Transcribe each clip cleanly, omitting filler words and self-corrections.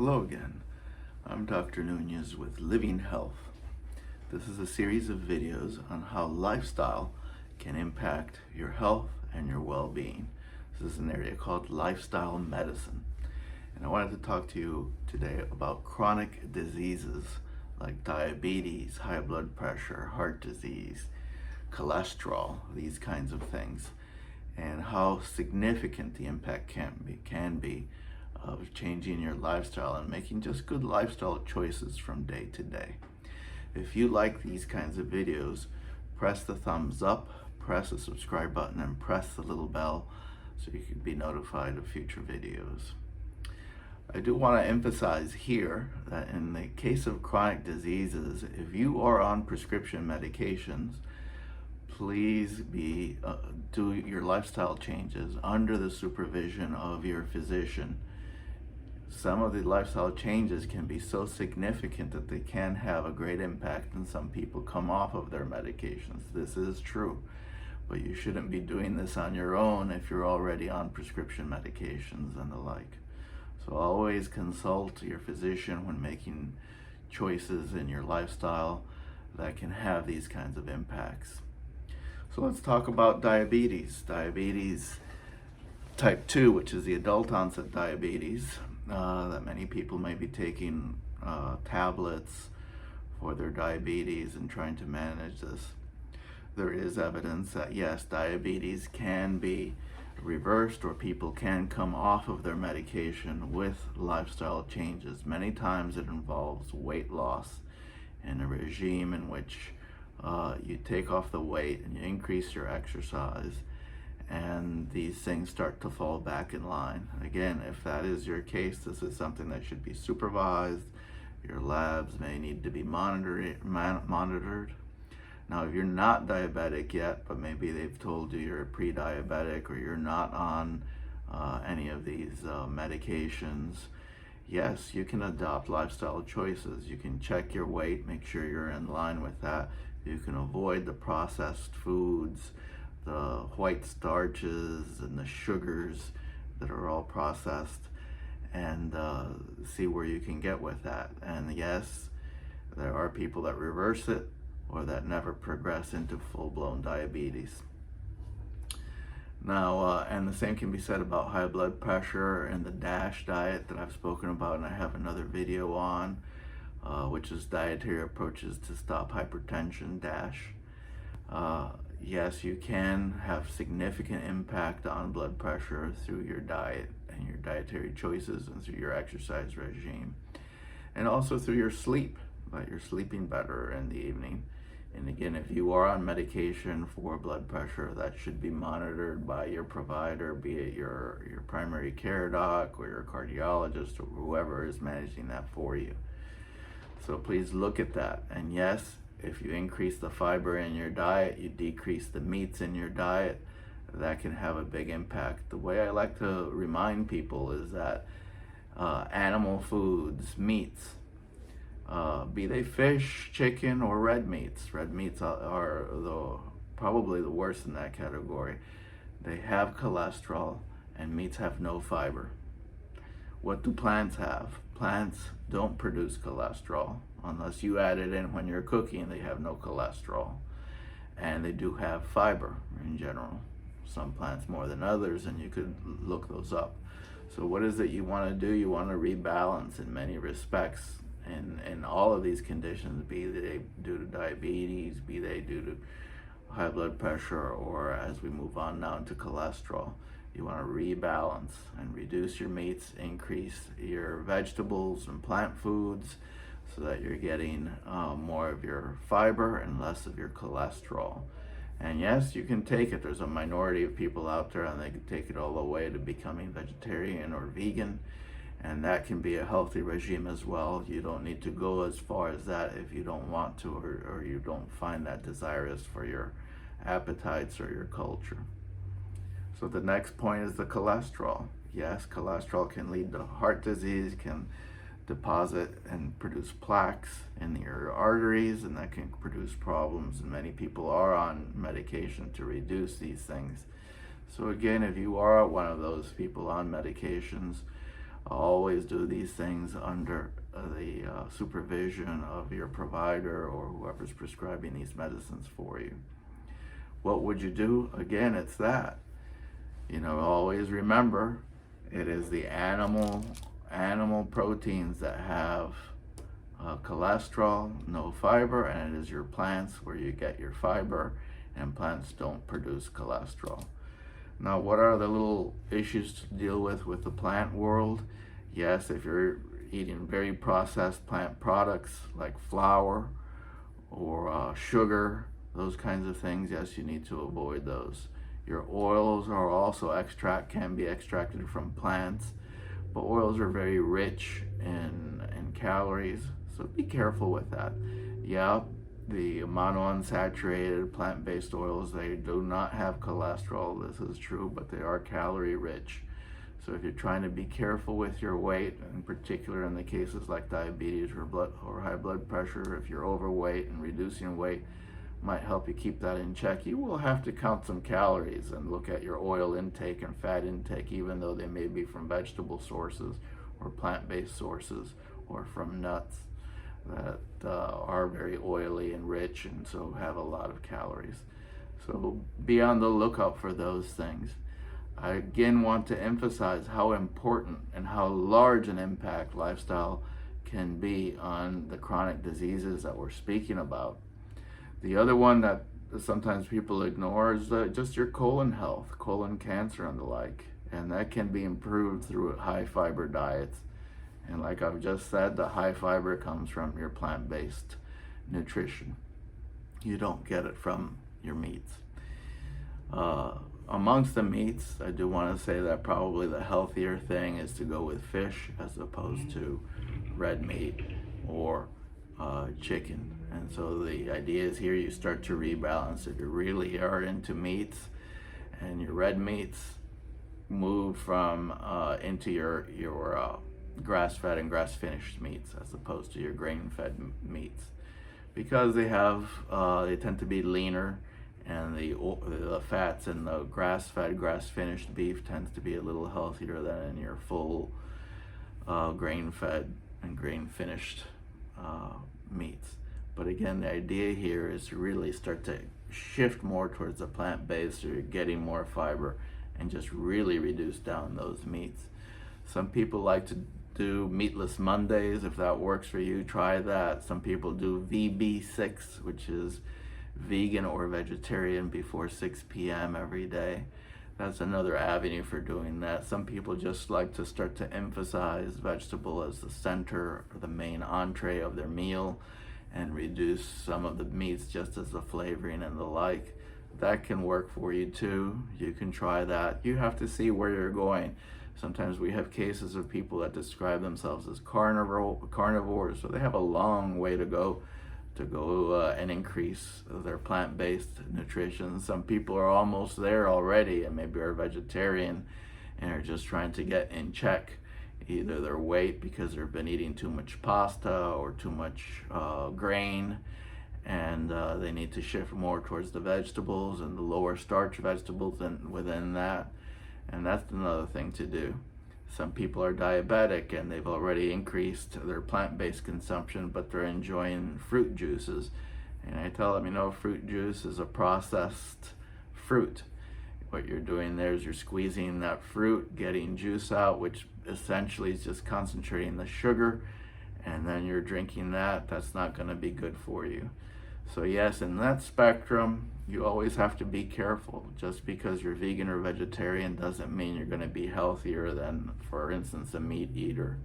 Hello again. I'm Dr. Nunez with Living Health. This is a series of videos on how lifestyle can impact your health and your well-being. This is an area called lifestyle medicine. And I wanted to talk to you today about chronic diseases like diabetes, high blood pressure, heart disease, cholesterol, these kinds of things, and how significant the impact can be of changing your lifestyle and making just good lifestyle choices from day to day. If you like these kinds of videos, press the thumbs up, press the subscribe button, and press the little bell so you can be notified of future videos. I do want to emphasize here that in the case of chronic diseases, if you are on prescription medications, please do your lifestyle changes under the supervision of your physician. Some of the lifestyle changes can be so significant that they can have a great impact, and some people come off of their medications. This is true, but you shouldn't be doing this on your own if you're already on prescription medications and the like. So always consult your physician when making choices in your lifestyle that can have these kinds of impacts. So let's talk about diabetes. Diabetes type 2, which is the adult onset diabetes, that many people may be taking tablets for their diabetes and trying to manage this. There is evidence that yes, diabetes can be reversed, or people can come off of their medication with lifestyle changes. Many times it involves weight loss and a regime in which you take off the weight and you increase your exercise, and these things start to fall back in line. Again, if that is your case, this is something that should be supervised. Your labs may need to be monitored. Now, if you're not diabetic yet, but maybe they've told you you're pre-diabetic or you're not on any of these medications, yes, you can adopt lifestyle choices. You can check your weight, make sure you're in line with that. You can avoid the processed foods, the white starches and the sugars that are all processed, and see where you can get with that. And yes, there are people that reverse it or that never progress into full-blown diabetes. Now, and the same can be said about high blood pressure and the DASH diet that I've spoken about, and I have another video on, which is dietary approaches to stop hypertension, DASH. Yes, you can have significant impact on blood pressure through your diet and your dietary choices and through your exercise regime. And also through your sleep, that you're sleeping better in the evening. And again, if you are on medication for blood pressure, that should be monitored by your provider, be it your primary care doc or your cardiologist or whoever is managing that for you. So please look at that. And yes, if you increase the fiber in your diet, you decrease the meats in your diet, that can have a big impact. The way I like to remind people is that animal foods, meats, be they fish, chicken, or red meats are probably the worst in that category. They have cholesterol, and meats have no fiber. What do plants have? Plants don't produce cholesterol unless you add it in when you're cooking. They have no cholesterol, and they do have fiber in general. Some plants more than others, and you could look those up. So what is it you want to do? You want to rebalance in many respects in all of these conditions, be they due to diabetes, be they due to high blood pressure, or as we move on now into cholesterol. You want to rebalance and reduce your meats, increase your vegetables and plant foods so that you're getting more of your fiber and less of your cholesterol. And yes, you can take it. There's a minority of people out there, and they can take it all the way to becoming vegetarian or vegan, and that can be a healthy regime as well. You don't need to go as far as that if you don't want to, or you don't find that desirous for your appetites or your culture. So the next point is the cholesterol. Yes, cholesterol can lead to heart disease, can deposit and produce plaques in your arteries, and that can produce problems, and many people are on medication to reduce these things. So again, if you are one of those people on medications, Always do these things under the supervision of your provider or whoever's prescribing these medicines for you. What would you do? Again, it's that. Always remember, it is the animal proteins that have cholesterol, no fiber, and it is your plants where you get your fiber, and plants don't produce cholesterol. Now, what are the little issues to deal with the plant world? Yes, if you're eating very processed plant products like flour or sugar, those kinds of things, yes, you need to avoid those. Your oils are also can be extracted from plants, but oils are very rich in calories, so be careful with that. Yeah, the monounsaturated plant-based oils, they do not have cholesterol, this is true, but they are calorie rich. So if you're trying to be careful with your weight, in particular in the cases like diabetes or high blood pressure, if you're overweight, and reducing weight might help you keep that in check, you will have to count some calories and look at your oil intake and fat intake, even though they may be from vegetable sources or plant-based sources or from nuts that are very oily and rich and so have a lot of calories. So be on the lookout for those things. I again want to emphasize how important and how large an impact lifestyle can be on the chronic diseases that we're speaking about. The other one that sometimes people ignore is just your colon health, colon cancer and the like, and that can be improved through high fiber diets. And like I've just said, the high fiber comes from your plant-based nutrition. You don't get it from your meats. Amongst the meats, I do want to say that probably the healthier thing is to go with fish as opposed to red meat or chicken. And so the idea is here you start to rebalance. If you really are into meats and your red meats, move from into your grass-fed and grass-finished meats as opposed to your grain-fed meats, because they tend to be leaner, and the fats in the grass-fed, grass-finished beef tends to be a little healthier than in your full grain-fed and grain-finished meats. But again, the idea here is to really start to shift more towards the plant-based, so you're getting more fiber, and just really reduce down those meats. Some people like to do meatless Mondays. If that works for you, try that. Some people do VB6, which is vegan or vegetarian before 6 p.m. every day. That's another avenue for doing that. Some people just like to start to emphasize vegetable as the center or the main entree of their meal and reduce some of the meats just as the flavoring and the like. That can work for you too. You can try that. You have to see where you're going. Sometimes we have cases of people that describe themselves as carnivores, so they have a long way to go and increase their plant-based nutrition. Some people are almost there already and maybe are vegetarian and are just trying to get in check either their weight because they've been eating too much pasta or too much grain, and they need to shift more towards the vegetables and the lower starch vegetables and within that. And that's another thing to do. Some people are diabetic and they've already increased their plant-based consumption, but they're enjoying fruit juices. And I tell them, fruit juice is a processed fruit. What you're doing there is you're squeezing that fruit, getting juice out, which essentially is just concentrating the sugar, and then you're drinking that. That's not going to be good for you. So yes, in that spectrum, you always have to be careful. Just because you're vegan or vegetarian doesn't mean you're going to be healthier than, for instance, a meat eater.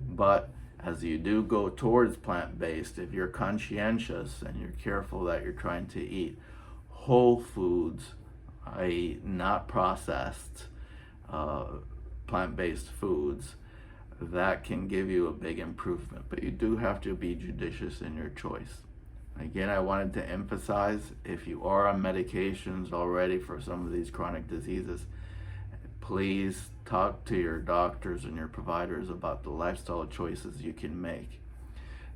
But as you do go towards plant-based, if you're conscientious and you're careful that you're trying to eat whole foods, i.e. not processed plant-based foods, that can give you a big improvement. But you do have to be judicious in your choice. Again, I wanted to emphasize, if you are on medications already for some of these chronic diseases, please talk to your doctors and your providers about the lifestyle choices you can make.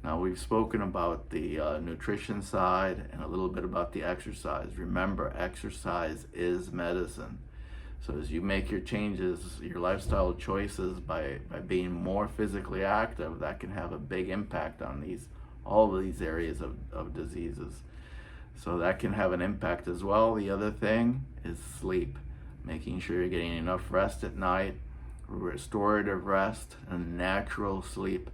Now, we've spoken about the nutrition side and a little bit about the exercise. Remember, exercise is medicine. So as you make your changes, your lifestyle choices by being more physically active, that can have a big impact on all of these areas of diseases. So that can have an impact as well. The other thing is sleep, making sure you're getting enough rest at night. Restorative rest and natural sleep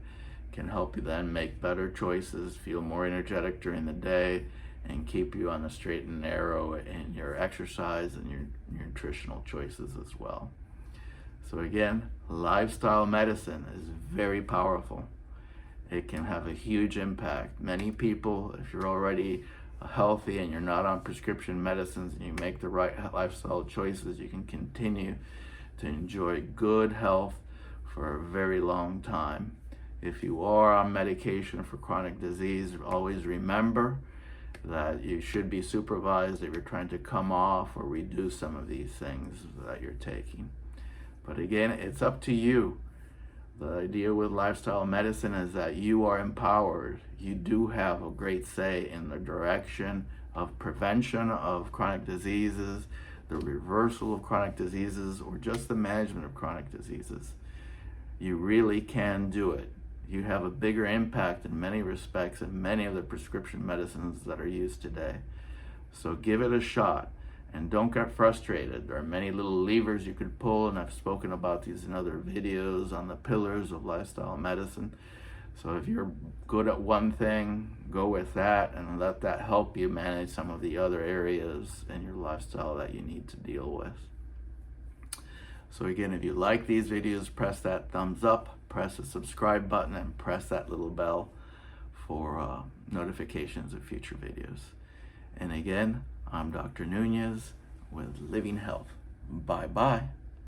can help you then make better choices, feel more energetic during the day, and keep you on the straight and narrow in your exercise and your nutritional choices as well. So again, lifestyle medicine is very powerful. It can have a huge impact. Many people, if you're already healthy and you're not on prescription medicines and you make the right lifestyle choices, you can continue to enjoy good health for a very long time. If you are on medication for chronic disease, always remember that you should be supervised if you're trying to come off or reduce some of these things that you're taking. But again, it's up to you. The idea with lifestyle medicine is that you are empowered. You do have a great say in the direction of prevention of chronic diseases, the reversal of chronic diseases, or just the management of chronic diseases. You really can do it. You have a bigger impact in many respects than many of the prescription medicines that are used today. So give it a shot and don't get frustrated. There are many little levers you could pull, and I've spoken about these in other videos on the pillars of lifestyle medicine. So if you're good at one thing, go with that and let that help you manage some of the other areas in your lifestyle that you need to deal with. So again, if you like these videos, press that thumbs up, press the subscribe button, and press that little bell for notifications of future videos. And again, I'm Dr. Nunez with Living Health. Bye-bye.